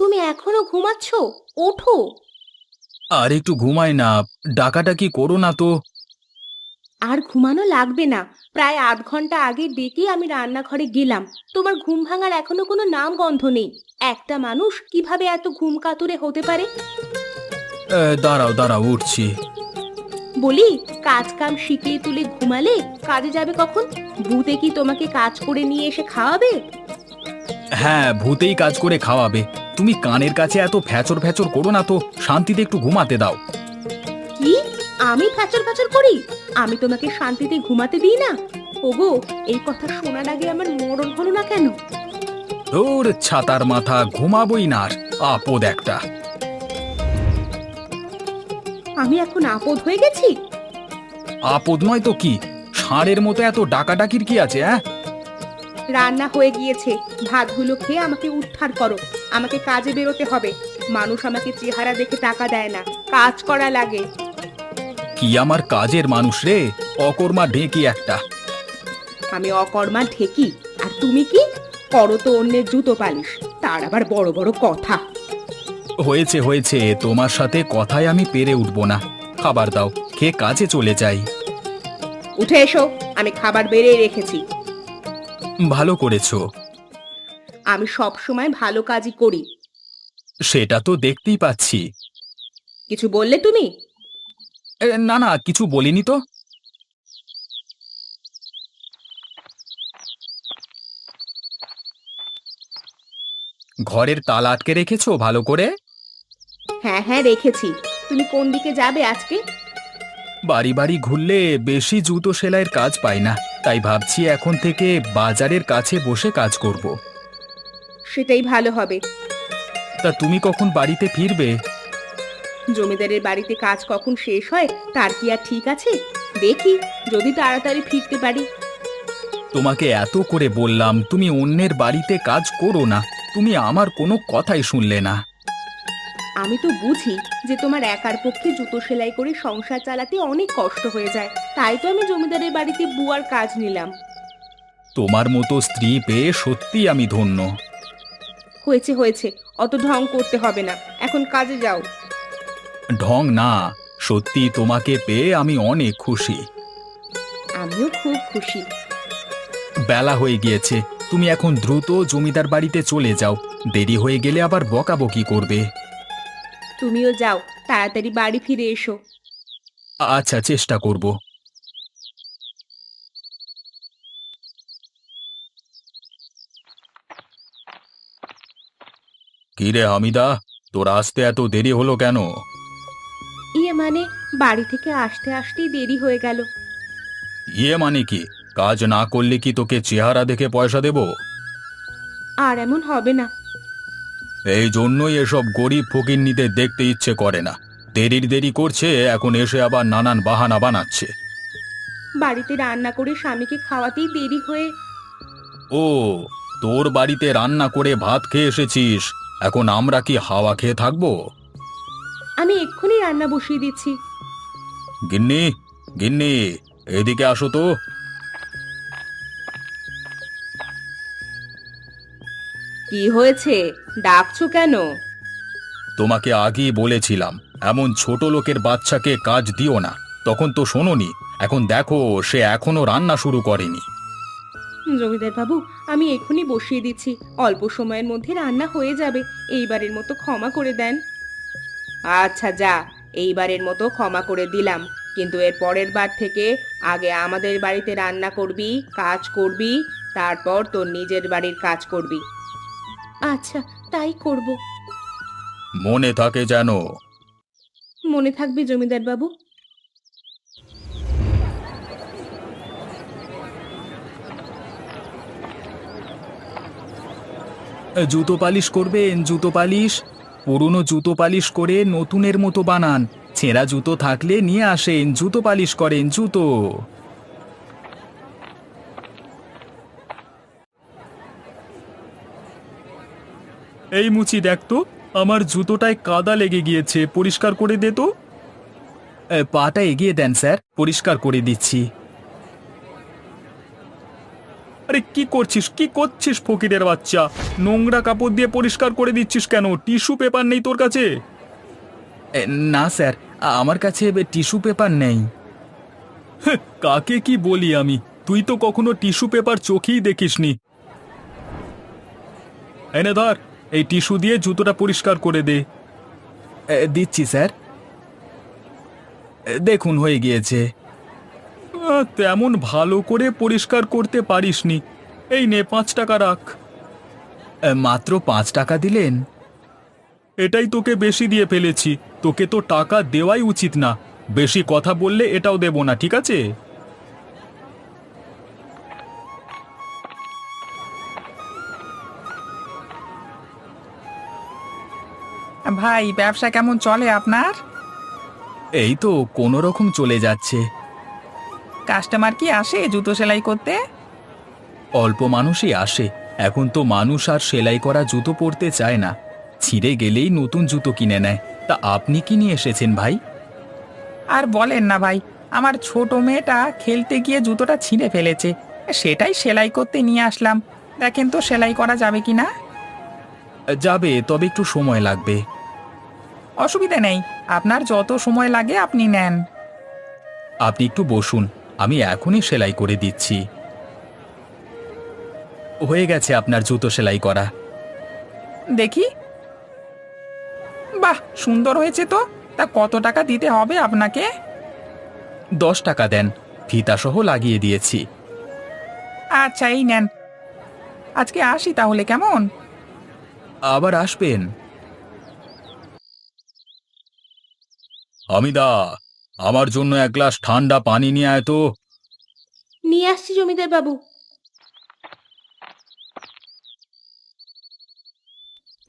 তুমি এখনো ঘুমাচ্ছ? ওঠো। আর একটু ঘুমাই না, ডাকাডাকি করো না তো। আর ঘুমানো লাগবে না। প্রায় আধ ঘন্টা আগে ডেকে আমি রান্নাঘরে গেলাম। তোমার ঘুম ভাঙার এখনো কোনো নাম গন্ধ নেই। একটা মানুষ কিভাবে এত ঘুম কাতুরে হতে পারে? দাঁড়াও দাঁড়াও, উঠছি। বলি, কাজ কাম শিখিয়ে তুলে ঘুমালে কাজে যাবে কখন? ভূতে কি তোমাকে কাজ করে নিয়ে এসে খাওয়াবে? হ্যাঁ, ভূতেই কাজ করে খাওয়াবে। তুমি কানের কাছে এত ফ্যাচর ফ্যাচর করো না তো, শান্তিতে একটু ঘুমাতে দাও। কি? আমি ফ্যাচর ফ্যাচর করি? আমি তোমাকে শান্তিতে ঘুমাতে দিই না? ওগো, এই কথা শোনার আগে আমার মরণ হলো না কেন? ওর ছাতার মাথা, ঘুমাবই না আর, আপদ একটা। আমি এখন আপদ হয়ে গেছি? আপদ নয় তো কি, ষাঁড়ের মতো এত ডাকাডাকির কি আছে? হ্যাঁ, রান্না হয়ে গিয়েছে, ভাতগুলো খেয়ে আমাকে উদ্ধার করো। আমাকে কাজে বেরোতে হবে। মানুষ আমাকে চেহারা দেখে টাকা দেয় না, কাজ করা লাগে। কি আমার কাজের মানুষ রে, অকর্মা ঢেঁকি একটা। আমি অকর্মা ঢেকি, আর তুমি কি করো? তো অন্যের জুতো পালিশ, তার আবার বড় বড় কথা। হয়েছে হয়েছে, তোমার সাথে কথায় আমি পেরে উঠবো না। খাবার দাও, খেয়ে কাজে চলে যাই। উঠে এসো, আমি খাবার বেড়ে রেখেছি। ভালো করেছো। আমি সব সময় ভালো কাজই করি। সেটা তো দেখতেই পাচ্ছি। কিছু বললে তুমি? না না, কিছু বলিনি তো। ঘরের তালা আটকে রেখেছো ভালো করে? হ্যাঁ হ্যাঁ, রেখেছি। তুমি কোন দিকে যাবে আজকে? বাড়ি বাড়ি ঘুরলে বেশি জুতো সেলাইয়ের কাজ পাই না, তাই ভাবছি এখন থেকে বাজারের কাছে বসে কাজ করব। সেটাই ভালো হবে। তা তুমি কখন বাড়িতে ফিরবে? জমিদারের বাড়িতে কাজ কখন শেষ হয় তার কি আর ঠিক আছে? দেখি, যদি তাড়াতাড়ি ফিরতে পারি। তোমাকে এত করে বললাম তুমি অন্যের বাড়িতে কাজ করো না, তুমি আমার কোনো কথাই শুনলে না। আমি তো বুঝি যে তোমার একার পক্ষে জুতো সেলাই করে সংসার চালাতে অনেক কষ্ট হয়ে যায়, তাই তো আমি জমিদারের বাড়িতে বুয়ার কাজ নিলাম। তোমার মতো স্ত্রী পেয়ে সত্যি আমি ধন্য। হয়েছে হয়েছে, অত ঢং করতে হবে না, এখন কাজে যাও। ঢং না, সত্যি তোমাকে পেয়ে আমি অনেক খুশি। আমিও খুব খুশি। বেলা হয়ে গিয়েছে, তুমি এখন দ্রুত জমিদার বাড়িতে চলে যাও, দেরি হয়ে গেলে আবার বকাবকি করবে। তুমিও যাও, তাড়াতাড়ি বাড়ি ফিরে এসো। আচ্ছা, চেষ্টা করব। কিরে হামিদা, তোর আসতে এত দেরি হলো কেন? ইয়ে মানে, বাড়ি থেকে আসতে আসতেই দেরি হয়ে গেল। ইয়ে মানে কি? কাজ না করলে কি তোকে চেহারা দেখে পয়সা দেব? আর এমন হবে না। এই জন্যই এসব গরিব ফকিন্নিদের দেখতে ইচ্ছে করে না। দেরির দেরি করছে, এখন এসে আবার নানান বাহানা বানাচ্ছে। বাড়িতে রান্না করে স্বামীকে খাওয়াতেই দেরি হয়ে। ও, তোর বাড়িতে রান্না করে ভাত খেয়ে এসেছিস, এখন আমরা কি হাওয়া খেয়ে থাকবো? আমি এক্ষুনি রান্না বসিয়ে দিচ্ছি। গিন্নি, গিন্নি, এদিকে আসো তো। কি হয়েছে? ডাকছো কেন? তোমাকে আগেই বলেছিলাম এমন ছোট লোকের বাচ্চাকে কাজ দিও না, তখন তো শোনোনি। এখন দেখো, সে এখনো রান্না শুরু করেনি। জমিদার বাবু, আমি এক্ষুনি বসিয়ে দিচ্ছি, অল্প সময়ের মধ্যে রান্না হয়ে যাবে। এইবারের মতো ক্ষমা করে দেন। আচ্ছা যা, এইবারের মতো ক্ষমা করে দিলাম, কিন্তু এর পরের বার থেকে আগে আমাদের বাড়িতে রান্না করবি, কাজ করবি, তারপর তোর নিজের বাড়ির কাজ করবি। আচ্ছা, তাই করব। মনে থাকে যেন। মনে থাকবে জমিদার বাবু। জুতো পালিশ করবেন? জুতো পালিশ, পুরনো জুতো পালিশ করে নতুনের মতো বানান। ছেঁড়া জুতো থাকলে নিয়ে আসেন, জুতো পালিশ করেন জুতো। এই মুচি, দেখ তো, আমার জুতোটায় কাদা লেগে গিয়েছে, পরিষ্কার করে দে তো। পাটা এগিয়ে দেন স্যার, পরিষ্কার করে দিচ্ছি। আরে কি করছিস ফকিরের বাচ্চা? নোংরা কাপড় দিয়ে পরিষ্কার করে দিচ্ছিস কেন? টিস্যু পেপার নেই তোর কাছে? না স্যার, আমার কাছে টিস্যু পেপার নেই। কাকে কি বলি আমি? তুই তো কখনো টিস্যু পেপার চোখেই দেখিসনি। এনে ধর, এই টিস্যু দিয়ে জুতোটা পরিষ্কার করে দে। দিচ্ছি স্যার। দেখুন হয়ে গিয়েছে। তেমন ভালো করে পরিষ্কার করতে পারিসনি। এই নে 5 টাকা রাখ। মাত্র 5 টাকা দিলেন? এটাই তোকে বেশি দিয়ে ফেলেছি। তোকে তো টাকা দেওয়াই উচিত না। বেশি কথা বললে এটাও দেব না, ঠিক আছে? ভাই, ব্যবসা কেমন চলে আপনার? এই তো কোনো রকম চলে যাচ্ছে। কাস্টমার কি আসে জুতো সেলাই করতে? অল্প মানুষই আসে। এখন তো মানুষ আর সেলাই করা জুতো পরতে চায় না, ছিঁড়ে গেলেই নতুন জুতো কিনে নেয়। তা আপনি কি নিয়ে এসেছেন ভাই? আর বলেন না ভাই, আমার ছোট মেয়েটা খেলতে গিয়ে জুতোটা ছিঁড়ে ফেলেছে। সেটাই সেলাই করতে নিয়ে আসলাম। দেখেন তো সেলাই করা যাবে কি না। যাবে, তবে একটু সময় লাগবে। অসুবিধা নেই, আপনার যত সময় লাগে আপনি নেন। আপনি একটু বসুন, আমি এখনই সেলাই করে দিচ্ছি। হয়ে গেছে আপনার জুতো সেলাই করা। দেখি। বাহ, সুন্দর হয়েছে তো। তা কত টাকা দিতে হবে আপনাকে? 10 টাকা দেন, ফিতাসহ লাগিয়ে দিয়েছি। আচ্ছা, এই নেন। আজকে আসি তাহলে, কেমন? আবার আসবেন। হামিদা, আমার জন্য 1 গ্লাস ঠান্ডা পানি নিয়ে আয় তো। নিয়ে আসছি জমিদার বাবু।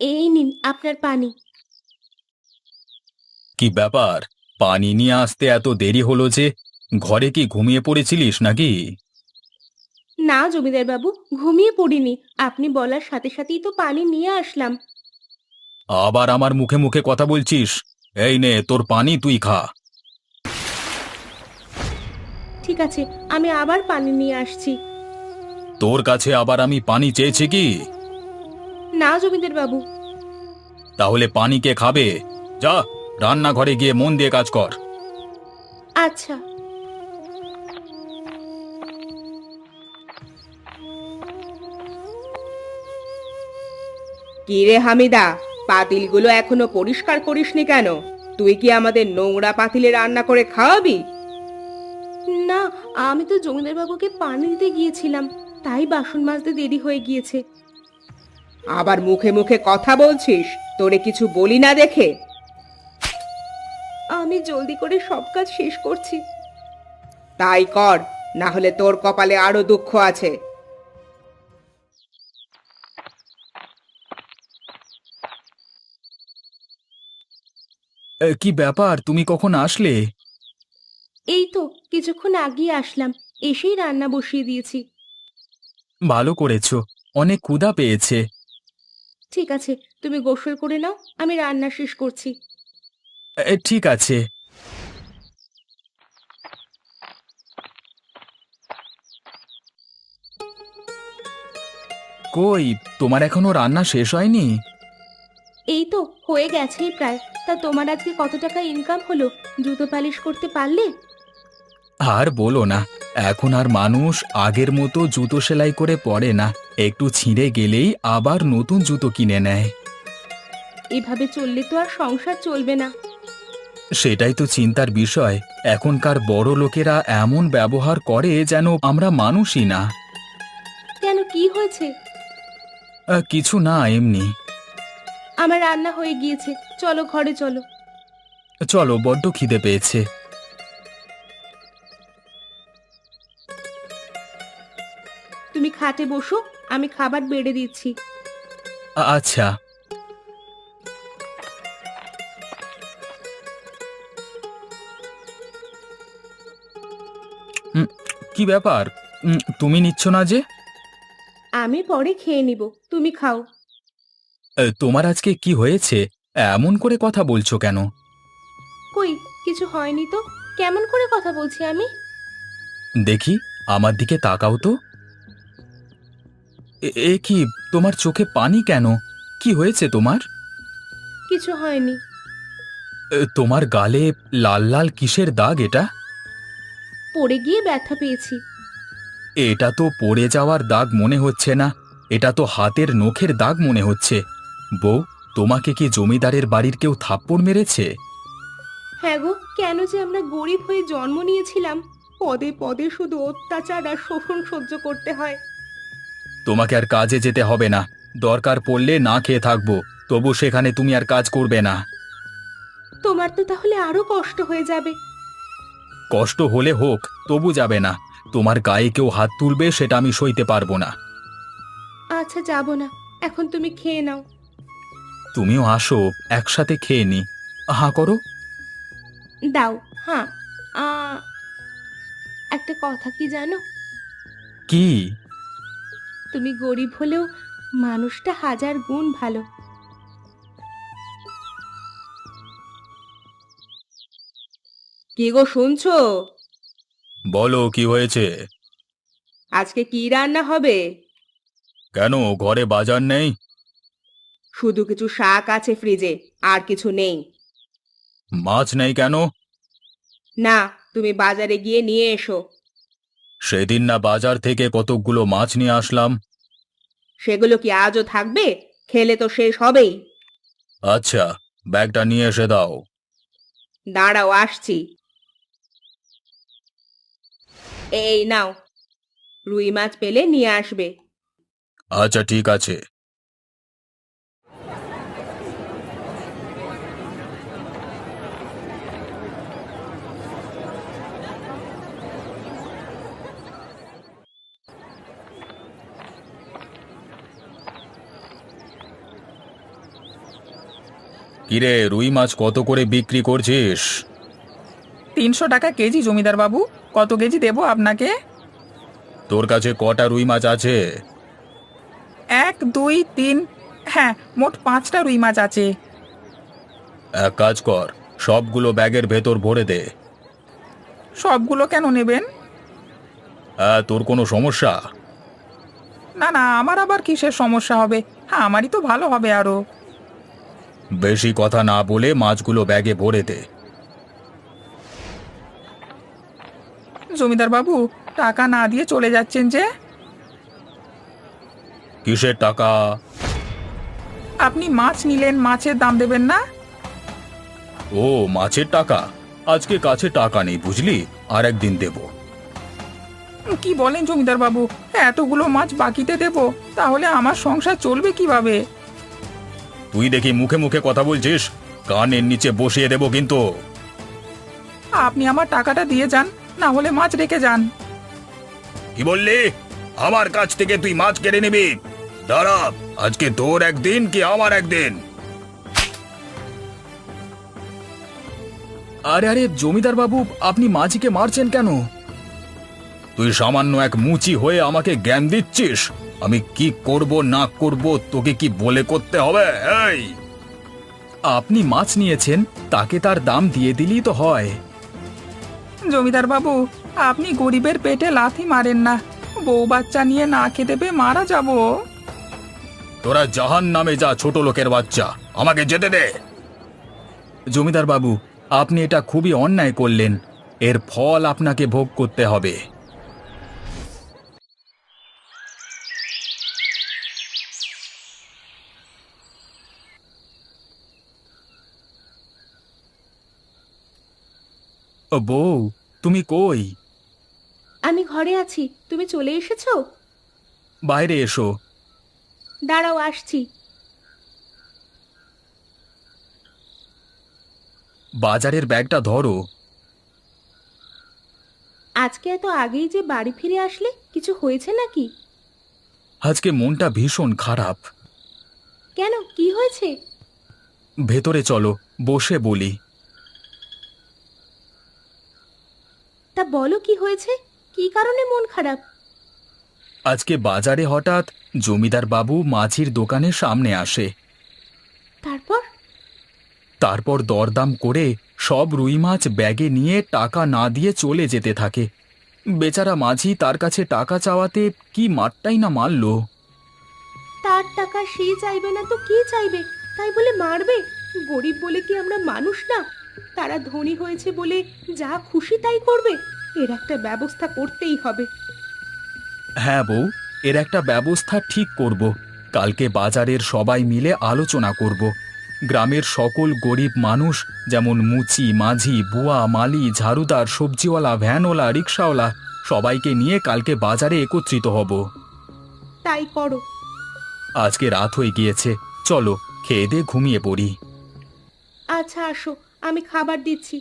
এই নিন আপনার পানি। কি ব্যাপার, পানি নিয়ে আসতে এত দেরি হলো যে? ঘরে কি ঘুমিয়ে পড়েছিলিস নাকি? না জমিদার বাবু, ঘুমিয়ে পড়িনি। আপনি বলার সাথে সাথেই তো পানি নিয়ে আসলাম। আবার আমার মুখে মুখে কথা বলছিস? এই নে তোর পানি, তুই খা। ঠিক আছে, আমি আবার পানি নিয়ে আসছি। তোর কাছে আবার আমি পানি চেয়েছি কি? না জমিদার বাবু। তাহলে পানি কে খাবে? যা, রান্নাঘরে গিয়ে মন দিয়ে কাজ কর। আচ্ছা। কি রে হামিদা, পাতিলগুলো এখনো পরিষ্কার করিসনি কেন? তুই কি আমাদের নোংরা পাতিলে রান্না করে খাওয়াবি? না, আমি তো জমিদার বাবুকে পানি দিতে গিয়েছিলাম, তাই বাসন মাজতে দেরি হয়ে গিয়েছে। আবার মুখে মুখে কথা বলছিস? তোরে কিছু বলি না দেখে? আমি জলদি করে সব কাজ শেষ করছি। তাই কর, না হলে তোর কপালে আরো দুঃখ আছে। কি ব্যাপার, তুমি কখন আসলে? এই তো কিছুক্ষণ আগেই আসলাম, এসেই রান্না বসিয়ে দিয়েছি। ভালো করেছো, অনেক ক্ষুধা পেয়েছে। ঠিক আছে, তুমি গোসল করে নাও, আমি রান্না শেষ করছি। ঠিক আছে। কই, তোমার এখনো রান্না শেষ হয়নি? এই তো হয়ে গেছেই প্রায়। তা তোমার আজকে কত টাকা ইনকাম হলো? জুতো পালিশ করতে পারলে? আর বলো না, এখন আর মানুষ আগের মতো জুতো সেলাই করে পরে না। একটু ছিঁড়ে গেলেই আবার নতুন জুতো কিনে নেয়। এভাবে চললে তো আর সংসার চলবে না। সেটাই তো চিন্তার বিষয়। এখনকার বড় লোকেরা এমন ব্যবহার করে যেন আমরা মানুষই না। কেন, কি হয়েছে? কিছু না, এমনি। আমার রান্না হয়ে গিয়েছে, চলো ঘরে চলো। চলো, বড্ড খিদে পেয়েছে। তুমি খাটে বসো, আমি খাবার বেড়ে দিচ্ছি। আচ্ছা। উম, কি ব্যাপার, তুমি নিচ্ছ না যে? আমি পরে খেয়ে নিব, তুমি খাও। তোমার আজকে কি হয়েছে? এমন করে কথা বলছো কেন? কই, কিছু হয়নি তো। কেমন করে কথা বলছি আমি? দেখি, আমার দিকে তাকাও তো। এ কি, তোমার চোখে পানি কেন? কি হয়েছে তোমার? কিছু হয়নি। তোমার গালে লাল লাল কিসের দাগ এটা? পড়ে গিয়ে ব্যথা পেয়েছি। এটা তো পড়ে যাওয়ার দাগ মনে হচ্ছে না, এটা তো হাতের নখের দাগ মনে হচ্ছে। বউ, তোমাকে কি জমিদারের বাড়ির কেউ থাপ্পড় মেরেছে? হ্যাঁ গো, কেন যে আমরা গরিব হয়ে জন্ম নিয়েছিলাম, পদে পদে শুধু অত্যাচার আর শোষণ সহ্য করতে হয়। তোমাকে আর কাজে যেতে হবে না, দরকার পড়লে না খেয়ে থাকবো, তবু সেখানে তুমি আর কাজ করবে না। তোমার তো তাহলে আরো কষ্ট হয়ে যাবে। কষ্ট হলে হোক, তবু যাবে না। তোমার গায়ে কেউ হাত তুলবে সেটা আমি সইতে পারবো না। আচ্ছা, যাব না, এখন তুমি খেয়ে নাও। তুমিও আসো, একসাথে খেয়ে নি। হাঁ করো। দাও। হ্যাঁ। আ একটা কথা কি জানো? কি? তুমি গরিব হলেও মানুষটা হাজার গুণ ভালো। কি গো, শুনছো? বলো, কি হয়েছে? আজকে কি রান্না হবে? কেন, ঘরে বাজার নেই? শুধু কিছু শাক আছে ফ্রিজে, আর কিছু নেই। মাছ নেই কেন? না, তুমি বাজারে গিয়ে নিয়ে এসো। সেদিন না বাজার থেকে কতকগুলো মাছ নিয়ে আসলাম। সেগুলো কি আজও থাকবে? খেলে তো শেষ হবেই। আচ্ছা, ব্যাগটা নিয়ে এসে দাও। দাঁড়াও, আসছি। এই নাও, রুই মাছ পেলে নিয়ে আসবে। আচ্ছা, ঠিক আছে। কিরে, রুই মাছ কত করে বিক্রি করছিস? 300 টাকা কেজি জমিদার বাবু। কত কেজি দেবো আপনাকে? তোর কাছে কটা রুই মাছ আছে? 1, 2, 3, হ্যাঁ, মোট 5টা রুই মাছ আছে। এক কাজ কর, সবগুলো ব্যাগের ভেতর ভরে দে। সবগুলো কেন নেবেন? তোর কোনো সমস্যা? না না, আমার আবার কিসের সমস্যা হবে? হ্যাঁ, আমারই তো ভালো হবে আরো। বেশি কথা না বলে মাছগুলো ব্যাগে ভরে দে। জমিদার বাবু, টাকা না দিয়ে চলে যাচ্ছেন যে? কিসের টাকা? আপনি মাছ নিলেন, মাছের দাম দেবেন না? ও, মাছের টাকা? আজকে কাছে টাকা নেই বুঝলি, আর একদিন দেব। কি বলেন জমিদার বাবু? এতগুলো মাছ বাকিতে দেব, তাহলে আমার সংসার চলবে কিভাবে? তুই দেখি মুখে মুখে কথা বলছিস, কানের নিচে বসিয়ে দেব কিন্তু। আপনি আমার টাকাটা দিয়ে যান, না হলে মাছ রেখে যান। কি বললি? আমার কাছ থেকে তুই মাছ কেড়ে নিবি? দাঁড়া, আজকে তোর একদিন কি আমার একদিন। আরে আরে জমিদার বাবু, আপনি মাঝিকে মারছেন কেন? তুই সামান্য এক মুচি হয়ে আমাকে জ্ঞান দিচ্ছিস? আমি কি করব না করব তোকে কি বলে করতে হবে? এই, আপনি মাছ নিয়েছেন, তাকে তার দাম দিয়ে দিলেই তো হয়। জমিদার বাবু, আপনি গরিবের পেটে লাথি মারেন না। বউ বাচ্চা নিয়ে না খেতে পেয়ে মারা যাব। তোরা জাহান নামে যা, ছোট লোকের বাচ্চা, আমাকে যেতে দে। জমিদার বাবু, আপনি এটা খুবই অন্যায় করলেন, এর ফল আপনাকে ভোগ করতে হবে। ও বউ, তুমি কই? আমি ঘরে আছি, তুমি চলে এসেছো? বাইরে এসো। দাঁড়াও, আসছি। বাজারের ব্যাগটা ধরো। আজকে এত আগেই যে বাড়ি ফিরে আসলে, কিছু হয়েছে নাকি? আজকে মনটা ভীষণ খারাপ। কেন, কি হয়েছে? ভেতরে চলো, বসে বলি। তা বলো, কি হয়েছে? কি কারণে মন খারাপ? আজকে বাজারে হঠাৎ জমিদার বাবু মাছির দোকানের সামনে আসে। তারপর? তারপর দরদাম করে সব রুই মাছ ব্যাগে নিয়ে টাকা না দিয়ে চলে যেতে থাকে। বেচারা মাঝি তার কাছে টাকা চাওয়াতে কি মারটাই না মারল। তার টাকা সে চাইবে না তো কি চাইবে, তাই বলে মারবে? গরিব বলে কি আমরা মানুষ না? তারা ধনী হয়েছে বলে যা খুশি তাই করবে? এর একটা ব্যবস্থা করতেই হবে। হ্যাঁ বউ, এর একটা ব্যবস্থা ঠিক করব। কালকে বাজারের সবাই মিলে আলোচনা করব। গ্রামের সকল গরিব মানুষ, যেমন মুচি, মাঝি, বুয়া, মালি, ঝাড়ুদার, সবজিওয়ালা, ভ্যানওয়ালা, রিক্সাওয়ালা, সবাইকে নিয়ে কালকে বাজারে একত্রিত হব। তাই করো। আজকে রাত হয়ে গিয়েছে, চলো খেয়ে দিয়ে ঘুমিয়ে পড়ি। আচ্ছা আসো, আমি খাবার দিচ্ছি।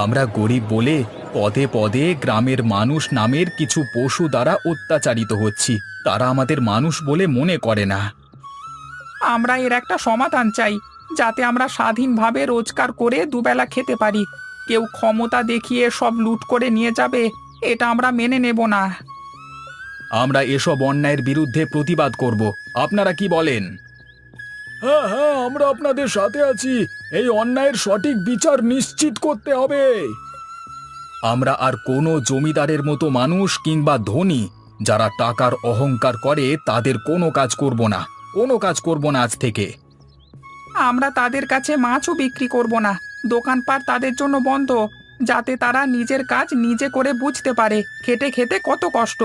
আমরা গরিব বলে পদে পদে গ্রামের মানুষ নামের কিছু পশু দ্বারা অত্যাচারিত হচ্ছি। তারা আমাদের মানুষ বলে মনে করে না। আমরা এর একটা সমাধান চাই, যাতে আমরা স্বাধীনভাবে রোজগার করে দুবেলা খেতে পারি। কেউ ক্ষমতা দেখিয়ে সব লুট করে নিয়ে যাবে, এটা আমরা মেনে নেব না। আমরা এসব অন্যায়ের বিরুদ্ধে প্রতিবাদ করব। আপনারা কি বলেন? হ্যাঁ হ্যাঁ, আমরা আপনাদের সাথে আছি। এই অন্যায়ের সঠিক বিচার নিশ্চিত করতে হবে। আমরা আর কোনো জমিদারের মতো মানুষ কিংবা ধনী যারা টাকার অহংকার করে তাদের কোনো কাজ করব না, কোনো কাজ করব না আজ থেকে। আমরা তাদের কাছে মাছও বিক্রি করব না, দোকানপাট তাদের জন্য বন্ধ, যাতে তারা নিজের কাজ নিজে করে বুঝতে পারে খেটে খেতে কত কষ্ট।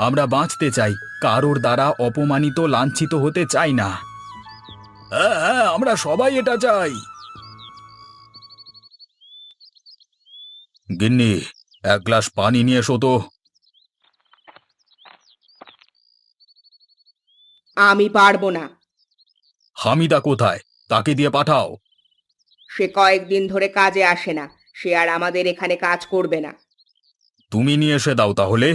আমরা বাঁচতে চাই, কারোর দ্বারা অপমানিত লাঞ্ছিত হতে চাই না। হ্যাঁ হ্যাঁ, আমরা সবাই এটা চাই। গিন্নি, এক গ্লাস পানি নিয়ে এসো তো। আমি পারবো না। হামিদা কোথায়? তাকে দিয়ে পাঠাও। সে কয়েকদিন ধরে কাজে আসে না, সে আর আমাদের এখানে কাজ করবে না। তুমি নিয়ে এসে দাও তাহলে।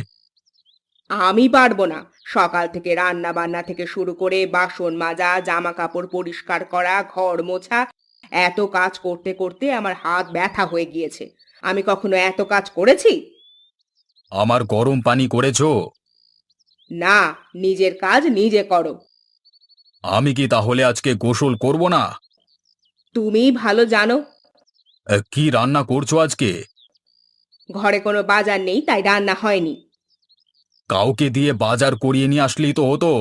আমি পারবো না। সকাল থেকে রান্না বান্না থেকে শুরু করে বাসন মাজা, জামা কাপড় পরিষ্কার করা, ঘর মোছা, এত কাজ করতে করতে আমার হাত ব্যথা হয়ে গিয়েছে। আমি কখনো এত কাজ করেছি? আমার গরম পানি করেছো? না, নিজের কাজ নিজে করো। আমি কি তাহলে আজকে গোসল করব না? তুমিই ভালো জানো। কি রান্না করছো আজকে? ঘরে কোনো বাজার নেই, তাই রান্না হয়নি। কাউকে দিয়ে বাজার করিয়ে নিয়ে আসলেই তো হতো।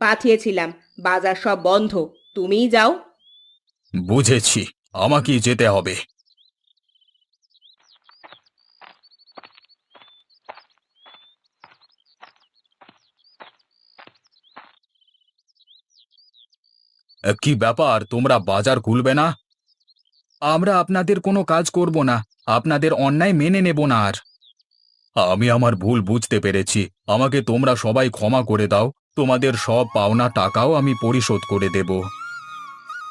পাঠিয়েছিলাম, বাজার সব বন্ধ। তুমিই যাও। বুঝেছি, আমাকেই যেতে হবে। কি ব্যাপার, তোমরা বাজার খুলবে না? আমরা আপনাদের কোনো কাজ করব না, আপনাদের অন্যায় মেনে নেব না আর। আমি আমার ভুল বুঝতে পেরেছি, আমাকে তোমরা সবাই ক্ষমা করে দাও। তোমাদের সব পাওনা টাকাও আমি পরিশোধ করে দেব।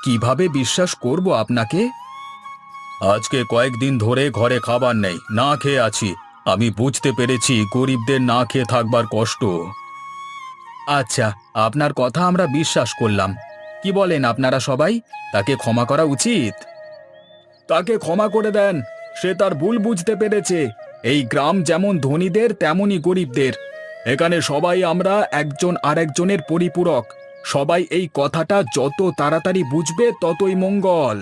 কিভাবে বিশ্বাস করব আপনাকে? আজকে কয়েকদিন ধরে ঘরে খাবার নেই, না খেয়ে আছি। আমি বুঝতে পেরেছি গরিবদের না খেয়ে থাকবার কষ্ট। আচ্ছা, আপনার কথা আমরা বিশ্বাস করলাম। কি বলেন আপনারা সবাই? তাকে ক্ষমা করা উচিত। তাকে ক্ষমা করে দেন, সে তার ভুল বুঝতে পেরেছে। এই গ্রাম যেমন ধনীদের তেমনই গরিবদের। এখানে সবাই আমরা একজন আরেকজনের পরিপূরক। সবাই এই কথাটা যত তাড়াতাড়ি বুঝবে ততই মঙ্গল।